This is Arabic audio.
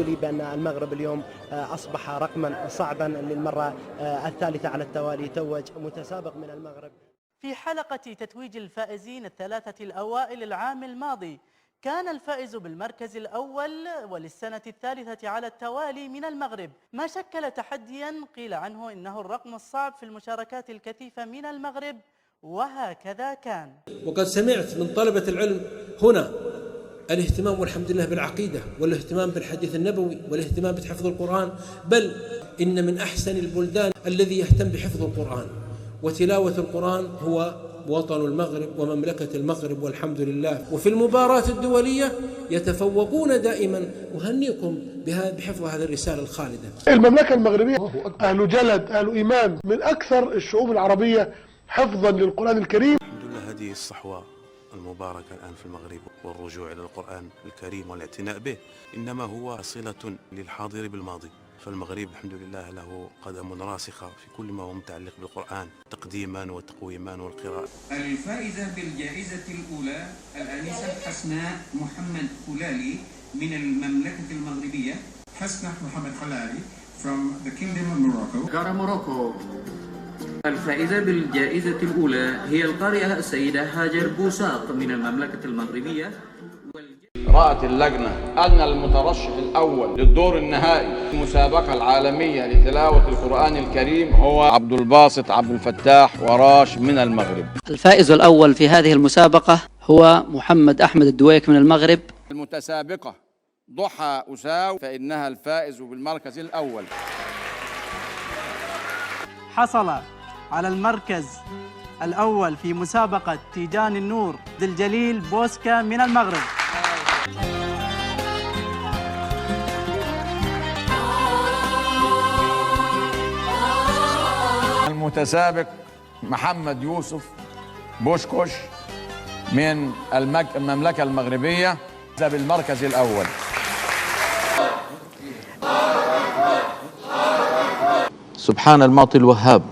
لي بأن المغرب اليوم أصبح رقما صعبا للمرة الثالثة على التوالي، توج متسابق من المغرب. في حلقة تتويج الفائزين الثلاثة الأوائل العام الماضي، كان الفائز بالمركز الأول وللسنة الثالثة على التوالي من المغرب، ما شكل تحديا قيل عنه إنه الرقم الصعب في المشاركات الكثيفة من المغرب، وهكذا كان. وقد سمعت من طلبة العلم هنا الاهتمام والحمد لله بالعقيدة، والاهتمام بالحديث النبوي، والاهتمام بحفظ القرآن، بل إن من أحسن البلدان الذي يهتم بحفظ القرآن وتلاوة القرآن هو وطن المغرب ومملكة المغرب والحمد لله. وفي المباراة الدولية يتفوقون دائما. أهنئكم بحفظ هذه الرسالة الخالدة. المملكة المغربية أهل جلد، أهل إيمان، من أكثر الشعوب العربية حفظا للقرآن الكريم. الحمد لله هذه الصحوة المباركة الآن في المغرب والرجوع إلى القرآن الكريم والاعتناء به إنما هو صلة للحاضر بالماضي. فالمغرب الحمد لله له قدم راسخة في كل ما هو متعلق بالقرآن تقديما وتقويما والقراءة. الفائزة بالجائزة الأولى الآنسة حسناء محمد خلالي من المملكة المغربية. حسناء محمد خلالي from the Kingdom of Morocco. غارة موروكو. الفائزة بالجائزة الأولى هي القارئة السيدة هاجر بوساق من المملكة المغربية. رأت اللجنة أن المترشح الأول للدور النهائي في المسابقة العالمية لتلاوة القرآن الكريم هو عبد الباسط عبد الفتاح وراش من المغرب. الفائز الأول في هذه المسابقة هو محمد أحمد الدويك من المغرب. المتسابقة ضحى أساو فإنها الفائز بالمركز الأول. حصل على المركز الأول في مسابقة تيجان النور ذي الجليل بوسكا من المغرب. المتسابق محمد يوسف بوشكوش من المملكة المغربية بالمركز الأول. سبحان المعطي الوهاب.